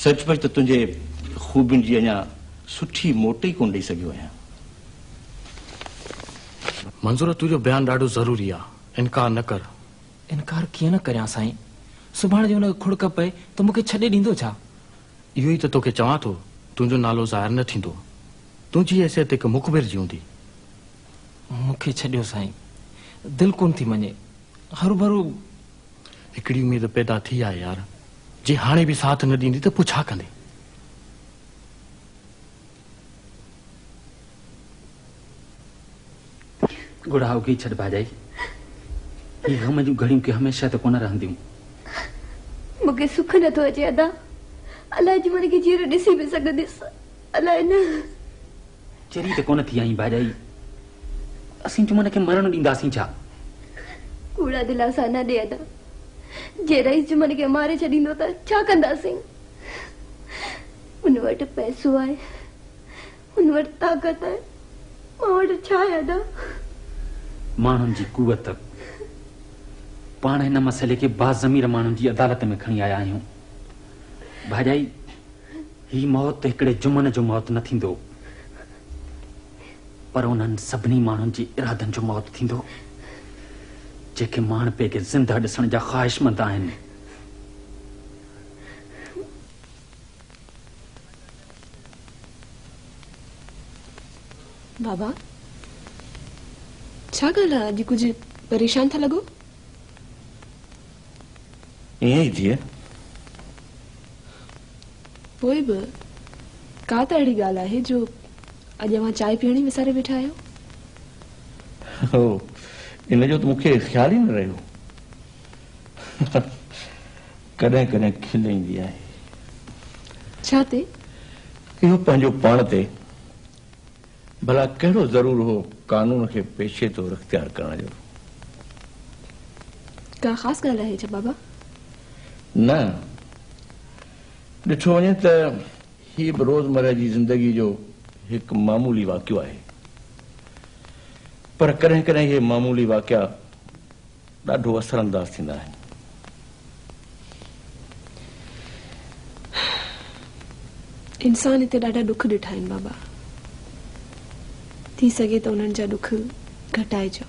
सचमुच तो तुझे खूबियुनि जी अञा सुठी मोट ही कोन ॾेई सघियो आहियां। मंजूर तुझो बयान ॾाढो ज़रूरी आहे, इनकार न कर। इनकार कीअं न करियां साईं? सुभाणे जो हुन खुड़क पए त मूंखे छॾे ॾींदो छा? इहो ई त तोखे चवां थो, तुंहिंजो नालो ज़ाहिर न थींदो। तुंहिंजी हैसियत हिकु मुखबिर जी हूंदी। मूंखे छॾियो साईं, दिलि कोन थी मञे। हरू भरू हिकिड़ी उमेद पैदा थी आहे यार, जे हाणे बि साथ न ॾींदी त पोइ छा कंदे? गुड़ाओ की छड़ भाजाई, ये गम जूं घड़ियों के हमेशा तो कोन रहंदियूं। मूंखे सुख नथो अचे अदा। अलाए जुमन खे जीअं ॾिसी बि सघंदसि, अलाए न। चरी त कोन थी आई भाजाई, असीं जुमन खे मरण ॾींदासीं छा? कूड़ा दिलासा न ॾे अदा। जे रईस जुमन खे मारे छॾींदो त छा कंदासीं? हुन वटि पैसो आहे, हुन वटि ताक़त आहे, मां वटि छा आहे अदा? माण्हुनि जी कुवत। पाण हिन मसइले खे बाज़मीर माण्हुनि जी अदालत में खणी आया आहियूं। भाॼाई, ही मौत हिकिड़े जुमन जो मौत न थींदो, पर उन्हनि सभिनी माण्हुनि जी इरादनि जो मौत थींदो जेके माण पे खे ज़िंदा ॾिसण जा ख़्वाहिशमंद आहिनि। बाबा, छा ॻाल्हि आहे? अॼु कुझु परेशान था लॻो? ईअं ई थिए। पोइ बि का त अहिड़ी ॻाल्हि आहे जो अॼु अव्हां चांहि पीअण ई विसारे वेठा आहियो? हो, इन जो त मूंखे ख़्याल ई न रहियो। कॾहिं कॾहिं खिल ईंदी आहे। छा ते? इहो पंहिंजो पाण ते। भला कहिड़ो ज़रूर हो कानून खे पेशे तौर इख्तियार करण जो? का ख़ासि ॻाल्हि आहे छा बाबा? न, ॾिठो वञे त हीउ बि रोज़मर्रा जी ज़िंदगी जो हिकु मामूली वाक़ियो आहे, पर कॾहिं कॾहिं इहे मामूली वाक़िया ॾाढो असरअंदाज़ थींदा आहिनि। इंसान हिते ॾाढा दुख ॾिठा आहिनि बाबा। थी सघे त उन्हनि जा दुख घटाइजो,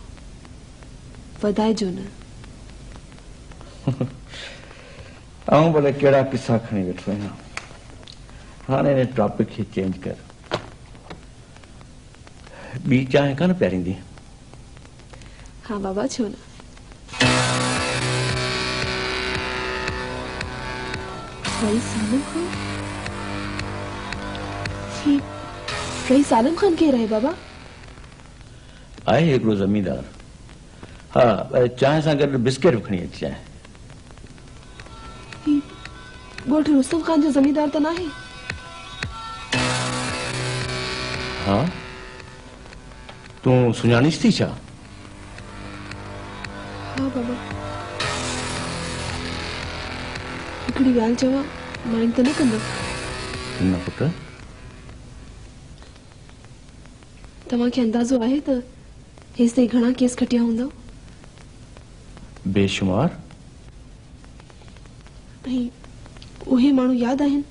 वधाइजो न। आऊं भले कहिड़ा किसा खणी वेठो आहियां। हाणे हिन टॉपिक खे चेंज कर। ॿी चांहि कान पियारींदी? हाँ बाबा, छो न। रईस आलम खान? रईस आलम खान केरु आहे बाबा? आहे हिकिड़ो ज़मींदार। हा, चांहि सां गॾु बिस्किट बि खणी अचिजांइ। ॻोठ रुस्तम खान जो ज़मींदार त न आहे? हा, तूं सुञाणीस थी छा? हाँ बाबा, हिकिड़ी ॻाल्हि चवां, माइंड त न कंदव? न पुट। तव्हांखे अंदाज़ो आहे त हेसि ताईं घणा केस खटिया हूंदव? बेशुमार। ऐं उहे माण्हू यादि आहिनि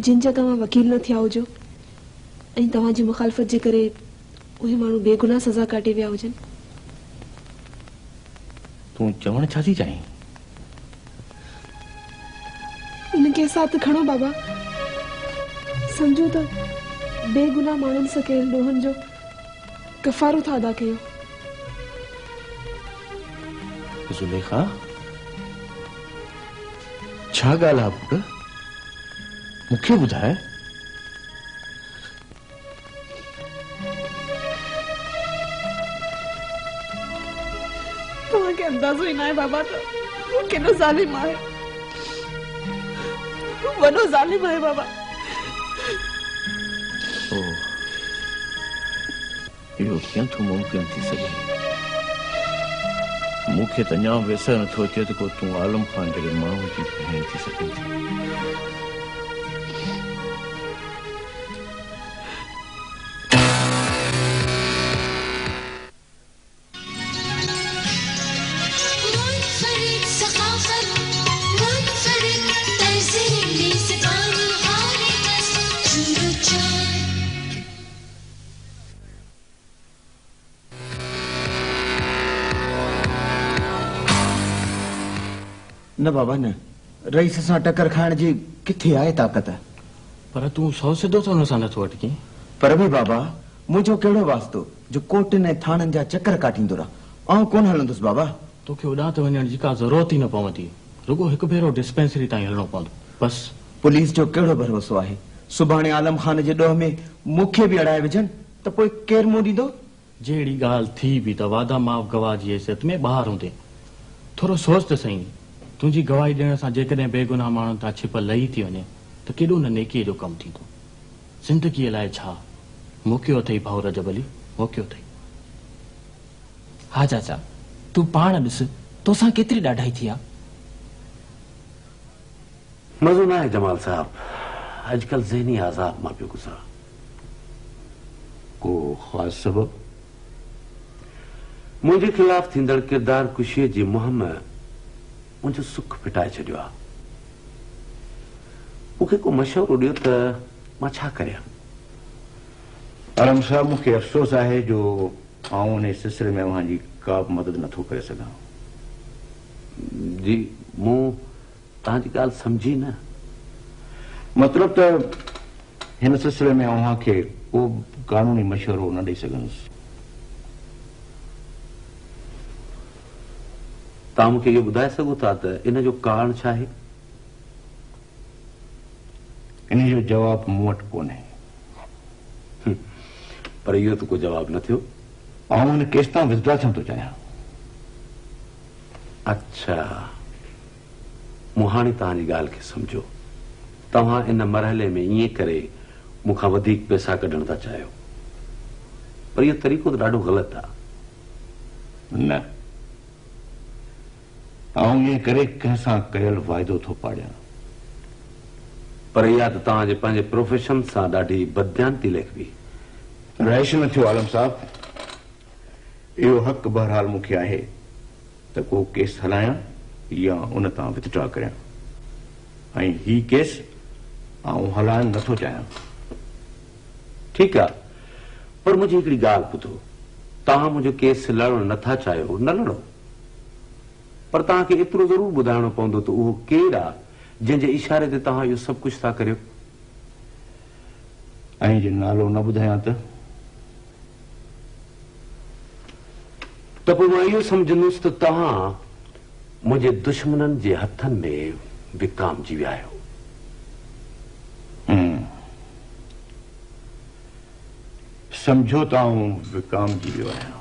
जिन जा तव्हां वकील न थिया हुजो ऐं तव्हांजी मुखालफ़त जे करे उहे माण्हू बेगुनाह सज़ा काटे विया हुजनि? तूं चवण छा थी चाहीं? इनके साथ खणो बाबा। समझो त बेगुनाह माण्हुनि सां कयल ॾोहनि जो कफ़ारो था अदा कयो। ज़ुलेखा, छा ॻाल्हि आहे पुट? मूंखे ॿुधाए। तव्हांखे अंदाज़ो ई न आहे बाबा त हू केॾो ज़ालिम आहे, वॾो ज़ालिम आहे बाबा। इहो कीअं थो मुमकिन थी सघे? मूंखे त अञा वैसर नथो अचे त को तूं आलम खान जहिड़े माण्हू जी भेण थी सघे थी। मुनफरिद सखाफत, मुनफरिद तहज़ीब सिपाही। न बाबा न, रईस सां टकर खाइण जी किथे आहे ताक़त। पर तूं सौ सिधो तो हुन सां नथो अटकी। पर बि बाबा मुंहिंजो कहिड़ो वास्तो जो कोर्टनि ऐं थाणनि जा चकर काटींदो रहा। आउं कोन हलंदुसि बाबा। तोखे उॾां ते वञण जी का ज़रूरत ई न पवंदी, रुगो हिकु भेरो डिस्पेंसरी ताईं हलणो पवंदो बस। पुलिस जो कहिड़ो भरोसो आहे? सुभाणे आलम खान जे ॾोह में मूंखे बि अड़ाए विझनि त पोइ केरु मुंहुं ॾींदो? जहिड़ी ॻाल्हि थी बि त वादा माफ़ गवाह जी हैसियत में ॿाहिरि हूंदे। थोरो सोच त सही, तुंहिंजी गवाही ॾियण सां जेकॾहिं बेगुनाह माण्हुनि तां छिप लही थी वञे त केॾो न नेकीअ जो कमु थींदो। ज़िंदगीअ लाइ छा मोकियो अथई भाउ रजब अली, मोकियो अथई। हा चाचा, तूं पाण ॾिस तोसां केतिरी ॾाढाई थी आहे। मज़ो न आहे जमाल साहब, अॼुकल्ह ज़हनी आज़ाब मां पियो गुज़रा। को ख़ासि सबबु? मुंहिंजे ख़िलाफ़ थींदड़ किरदार कुशीअ जी मुहिम मुंहिंजो सुख फिटाए छॾियो आहे। मूंखे को मशवरो ॾियो त मां छा करियां? आलम साहब, मूंखे अफ़सोस आहे जो आउं उन सिलसिले में अव्हां जी का बि मदद नथो करे सघां। जी, मूं तव्हांजी ॻाल्हि सम्झी न। मतिलब त हिन सिलसिले में अव्हां खे को कानूनी मशवरो न ॾेई सघंदुसि। तव्हां मूंखे इहो ॿुधाए सघो था त इन जो कारण छा आहे? इन जो जवाब मूं वटि कोन्हे। पर इहो त को जवाब न थियो। आउं इन केस तां विथड्रॉ थियण थो चाहियां। अच्छा, मूं हाणे तव्हांजी ॻाल्हि खे सम्झो। तव्हां इन मरहले में ईअं करे मूंखां वधीक पैसा कढण था चाहियो, पर इहो तरीक़ो त ॾाढो ग़लति आहे। न, आउं ईअं करे कंहिं सां कयल वाइदो थो पाड़ियां। पर इहा त तव्हांजे पंहिंजे प्रोफेशन सां ॾाढी बददियानती लिखबी। रहिश न थियो आलम साहब। इहो हक़ बहरहाल मूंखे आहे त को केस हलायां या उन तां विथड्रॉ करियां, ऐं ही केस आउं हलाइण नथो चाहियां। ठीकु आहे, पर मुंहिंजी हिकिड़ी ॻाल्हि ॿुधो। तव्हां मुंहिंजो केस लड़णु नथा चाहियो, न लड़ो, पर तव्हांखे एतिरो ज़रूरु ॿुधाइणो पवंदो त उहो केरु आहे जंहिंजे इशारे ते तव्हां इहो सभु कुझु था करियो। ऐं जे नालो न ॿुधायां त पोइ मां इहो सम्झंदुसि त तव्हां मुंहिंजे दुश्मननि जे हथनि में विकामजी विया आहियो। समझो त आउं विकामजी वियो आहियां।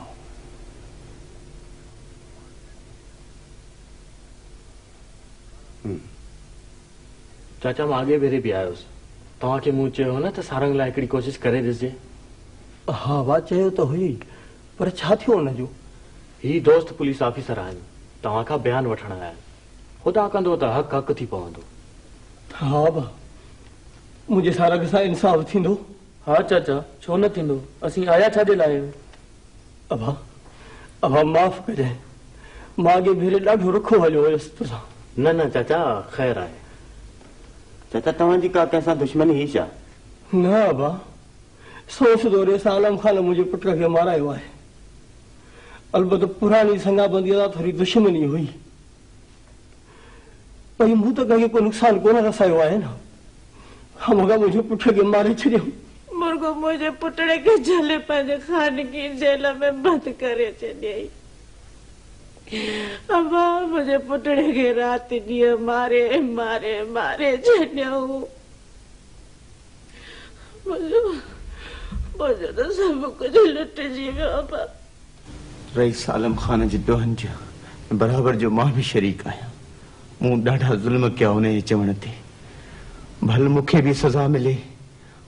चाचा, मां अॻे भेरे बि आयुसि। तव्हांखे मूं चयो न त सारंग लाइ हिकिड़ी कोशिशि करे ॾिसजे। हा वाह, चयो त हुई, पर छा थियो हुनजो? ही दोस्त पुलिस ऑफिसर आहिनि, तव्हां खां बयानु वठण आया आहिनि। ख़ुदा कंदो त हक़ हक़ थी पवंदो। हा भाउ, मुंहिंजे सारंग सां इंसाफ़ थींदो? हा चाचा, छो न थींदो? असीं आया छाजे लाइ आहियूं? अभा माफ़ कजांइ, मां अॻे भेरे ॾाढो रुखो हलियो हुयुसि तोसां। न न चाचा, ख़ैर आहे। चाचा, तव्हांजी का कंहिंसां दुश्मनी ही छा? न अभा, सोच दौरे सां आलम खान मुंहिंजे पुट खे मारायो आहे। अलबत पुरानी संगाबंदीअ सां थोरी दुश्मनी हुई, पर मूं त कंहिंखे को नुक़सान कोन रसायो आहे न। मूंखे मुंहिंजे पुट खे मारे छॾियो। मुर्गो मुंहिंजे पुटड़े खे झले पंहिंजे ख़ानगी जेल में बंद करे छॾियई। अबा, मुंहिंजे पुटड़े खे राति ॾींहं मारे मारे मारे छॾियऊं। मुंहिंजो त सभु कुझु लुटिजी वियो। अबा, रईस आलम खान जे ॾोहनि जो बराबरि जो मां बि शरीक आहियां। मूं ॾाढा ज़ुल्म कया उन जे चवण ते। भल मूंखे बि सज़ा मिले,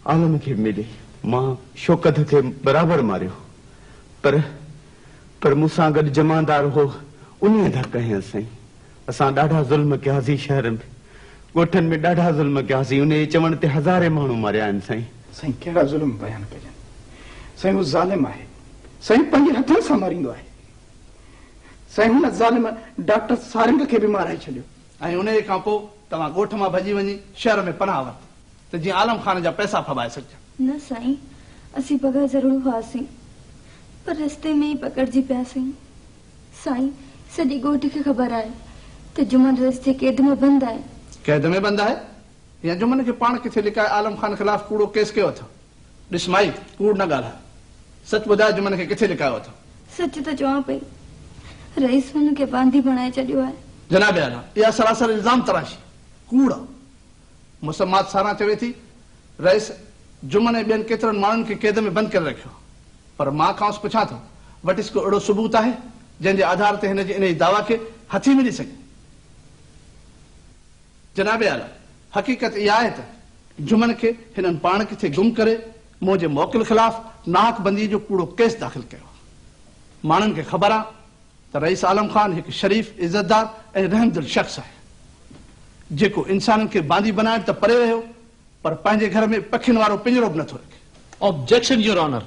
आलम खे बि मिले। मां शौकत खे बराबरि मारियो, पर मूंसां गॾु जमादार हो, उन धक हयं साईं। असां ॾाढा ज़ुल्म कयासीं, शहर में ॻोठनि में ॾाढा ज़ुल्म कयासीं। उन जे चवण ते हज़ारे माण्हू मारिया आहिनि साईं। साईं, कहिड़ा ज़ुल्म बयानु कजनि? साईं, हू ज़ालिम आहे। साईं पंहिंजे हथनि सां मारींदो आहे। साईं, हुन ज़ालिम डॉक्टर सारंग खे बि माराए छॾियो। ऐं उन खां पोइ तव्हां ॻोठ मां भॼी वञी शहर में पनाह वरिती त जीअं आलम खान जा पैसा फबाए सघजनि। न साईं, असीं बग़ैर ज़रूर हुआसीं, पर रस्ते में ई पकड़जी पियासीं। साईं, सॼी ॻोठ खे ख़बर आहे त जुमन रईस जे कैद में बंद आहे। कैद में बंद आहे या जुमन खे पाण किथे लिकाए आलम खान खिलाफ कूड़ो केस कयो अथव? ॾिस माई, कूड़ न ॻाल्हाए, सच ॿुधाए जुमन खे किथे लिकायो अथव? सच त चवां पई, रईस हुनखे बांदी बणाए छॾियो आहे। जनाब आला, इहा सरासर इल्ज़ाम तराशी कूड़। मुसम्मात सारा चवे थी रईस जुमन ऐं ॿियनि केतिरनि माण्हुनि खे कैद में बंदि करे रखियो, पर मां खांसि पुछां थो वटि को अहिड़ो सबूत आहे जंहिंजे आधार ते हिन जे इन दावा खे हथी मिली सघे? जनाब आला, हक़ीक़त इहा आहे त जुमन खे हिननि पाण किथे गुम करे मुंहिंजे मोकिल ख़िलाफ़ नाकबंदी जो कूड़ो केस दाख़िल कयो। माण्हुनि खे ख़बर आहे त रईस आलम खान हिकु शरीफ़ इज़तदार ऐं रहमदिल शख़्स आहे जेको इंसाननि खे बांदी बनाइण त परे रहियो पर पंहिंजे घर में पखियुनि वारो पिंजरो बि नथो रखे। Objection your honour.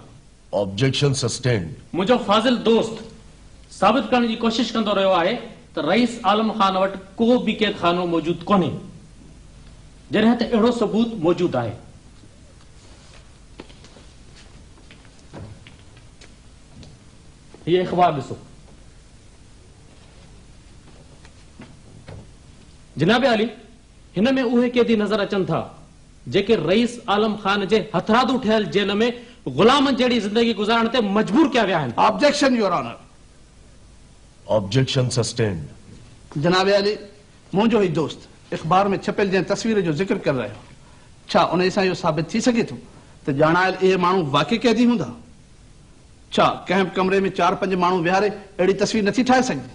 Objection sustained. मुंहिंजो फाज़िल दोस्त साबित करण जी कोशिश कंदो रहियो आहे त रईस आलम खान वटि को बि कैद खानो मौजूदु कोन्हे, जॾहिं त अहिड़ो सबूत मौजूदु आहे। ये अख़बार ॾिसो। जनाब आली, हिन में उहे कैदी नज़र अचनि था जेके रईस आलम खान जे हथरादू ठहियल जेल में गुलामनि जहिड़ी ज़िंदगी गुज़ारण ते मजबूर कया विया आहिनि। Objection your honour. Objection sustained. जनाब आली, मुंहिंजो ई दोस्त अख़बार में छपियल जंहिं तस्वीर जो ज़िक्र करे रहियो, छा उन सां इहो साबित थी सघे थो त ॼाणायल इहे माण्हू वाक़ई कैदी हूंदा? छा कंहिं बि कमरे में 4-5 माण्हू विहारे अहिड़ी तस्वीर नथी ठाहे सघंदी?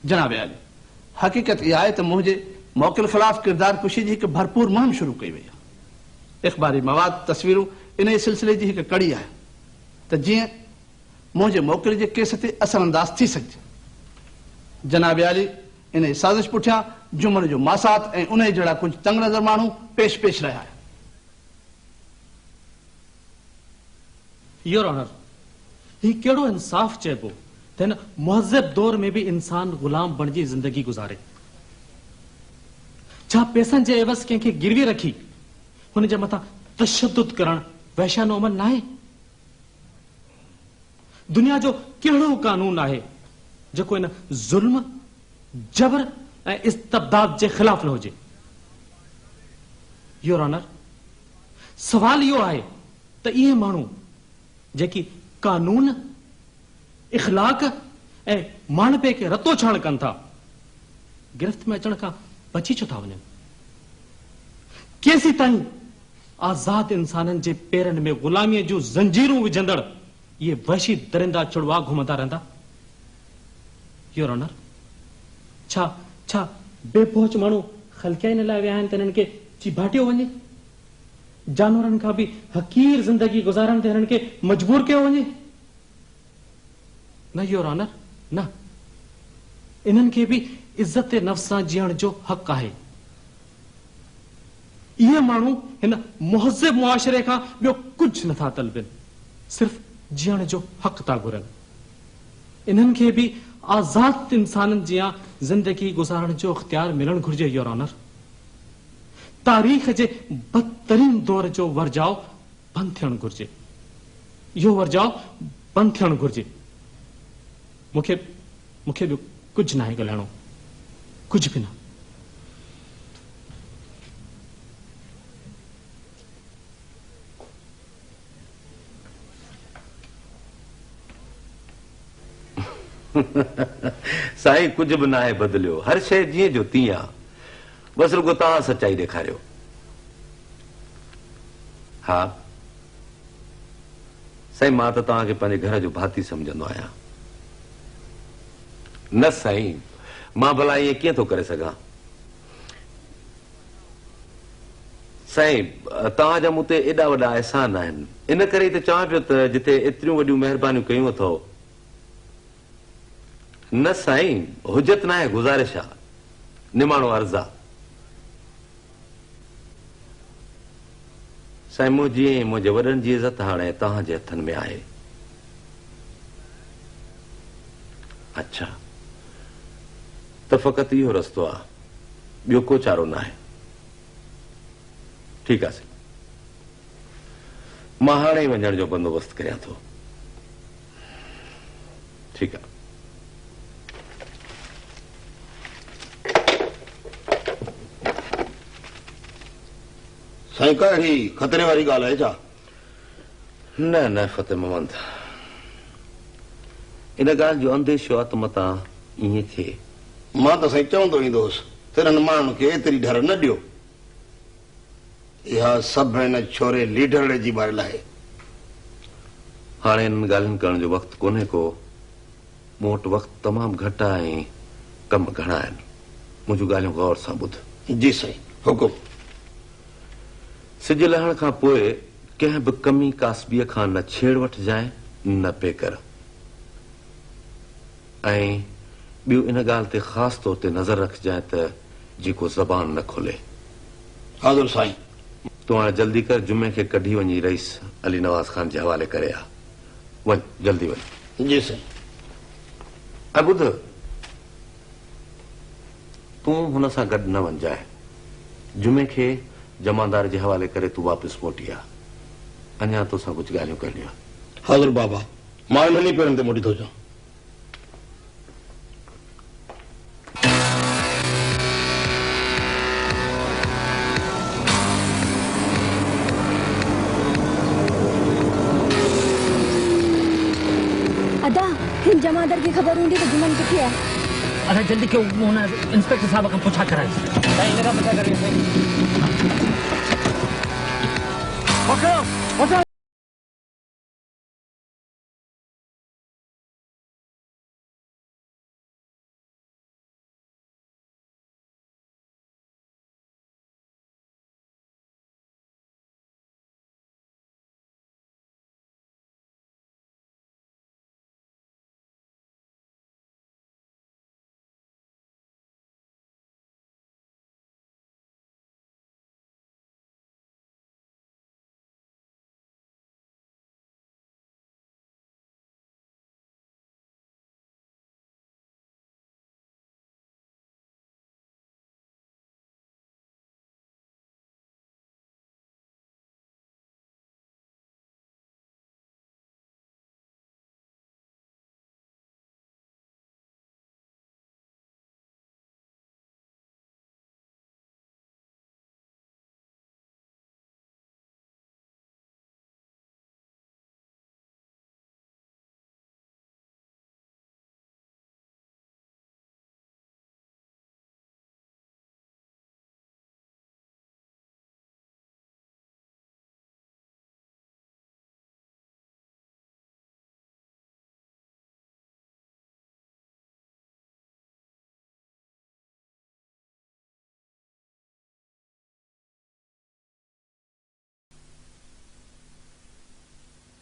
जनाब आली, हक़ीक़त इहा आहे त मुंहिंजे मोकिल ख़िलाफ़ किरदार कुशी जी हिकु भरपूर मुहिम शुरू कई वई आहे। इख़बारी मवाद तस्वीरूं इन ई सिलसिले जी हिकु कड़ी आहे त जीअं मुंहिंजे मोकिल जे केस ते असरअंदाज़ थी सघिजे। जनाब आली, इन जी साज़िश पुठियां जुमन जो मासात ऐं उन जहिड़ा कुझु तंग नज़र माण्हू पेश रहिया आहिनि। योर ऑनर, ही कहिड़ो इंसाफ़ चइबो त हिन मुहज़्ज़ब दौर में बि इंसान गुलाम बणिजी ज़िंदगी गुज़ारे? छा पैसनि जे एवज़ कंहिंखे गिरवी रखी हुन जे मथां तशद्दुद करण वहशानो अमल नाहे? दुनिया जो कहिड़ो कानून आहे जेको इन ज़ुल्म, जबर ऐं इस्तबदाद जे ख़िलाफ़ न हुजे? योर ऑनर, सवाल इहो आहे त इहे माण्हू जेकी कानून, इख़लाक ऐं मानपे खे रतो छाण कनि था, गिरफ़्त में अचण खां बची छो था वञनि? केसी ताईं आज़ाद इंसाननि जे पेरनि में ग़ुलामीअ जूं ज़ंजीरूं विझंदड़ इहे वहशी दरिंदा चुड़वा घुमंदा रहंदा? योर ऑनर, छा बेपहुच माण्हू ख़लक़िया लाइ विया आहिनि त हिननि खे चिभाटियो वञे? जानवरनि खां बि हक़ीर ज़िंदगी गुज़ारण ते हिननि खे मजबूर कयो वञे? न योर ऑनर, न। इन्हनि खे बि इज़्ज़त नफ़्स सां जीअण जो हक़ आहे। इहे माण्हू हिन मुहज़्ज़ब मुआशरे खां ॿियो कुझु नथा तलबनि, सिर्फ़ जीअण जो हक़ था घुरनि। इन्हनि खे बि आज़ाद इंसाननि जियां ज़िंदगी गुज़ारण जो इख़्तियार मिलणु घुर्जे। योर ऑनर, तारीख़ जे बदतरीन दौर जो वर्जाउ बंदि थियणु घुर्जे। इहो वर्जाउ बंदि थियणु घुर्जे। मूंखे ॿियो कुझु नाहे ॻाल्हाइणो, कुझु बि न। साईं, कुझु बि नाहे बदिलियो, हर शइ जीअं जो तीअं आहे, बसि रुगो तव्हां सचाई ॾेखारियो। हा साईं, मां त तव्हांखे पंहिंजे घर जो भाती सम्झंदो आहियां। न साईं, मां भला ईअं कीअं थो करे सघां? साईं, तव्हांजा मूं ते एॾा वॾा अहसान आहिनि, इन करे त चवां पियो त जिथे एतिरियूं वॾियूं महिरबानियूं कयूं अथव। न साईं, हुजत नाहे, गुज़ारिश आहे, निमाणो अर्ज़ु आहे। साईं, मुंहिंजे वॾनि जी इज़त हाणे तव्हांजे हथनि में आहे। अच्छा, त फ़क़ति इहो रस्तो आहे, ॿियो को चारो न आहे। ठीकु आहे साईं, मां हाणे ई वञण जो बंदोबस्तु करियां थो। ठीकु आहे। साईं का अहिड़ी खतरे वारी ॻाल्हि आहे छा? न न फतेह मोहम्मद, इन ॻाल्हि जो अंदेशो आहे त मतां ईअं थिए। मां त साईं चवंदो ईंदोसि तिरनि माण्हुनि खे एतिरी ढर न ॾियो। इहा सभु हिन छोरे लीडर जी बारियल आहे। हाणे इन ॻाल्हियुनि करण जो वक़्तु कोन्हे को। मूं वटि वक़्तु तमामु घटि आहे ऐं कम घणा आहिनि। मुंहिंजूं ॻाल्हियूं गौर सां ॿुध। जी साईं, हुकुम। सिज लहण खां पोइ कंहिं बि कमी कासबीअ खां न छेड़ वठिजांइ न पेकर। ऐं ॿियो इन ॻाल्हि ते ख़ासि तौर ते नज़र रखजांइ त जेको ज़बान न खोले। हाज़ुर साईं। तूं हाणे जल्दी कर, जुमे खे कढी वञी रईस अली नवाज़ खान जे हवाले करे आ। वञ, जल्दी वञ। जी साईं। ऐं ॿुध, तूं हुन सां गॾु न वञजांइ। जुमे खे जमादार जे हवाले करे तूं वापसि मोटी आ। अञा तोसां कुझु ॻाल्हियूं करणियूं आहिनि। हाज़ुर बाबा, मां इन्हनि पेरनि ते मोटी थो अचां। अदा हिन जमादार की खबर हूंदी त जुमन किथे आहे? अरे जल्दी क्यों इंस्पेक्टर साहब का पूछा कराए। पता करिए।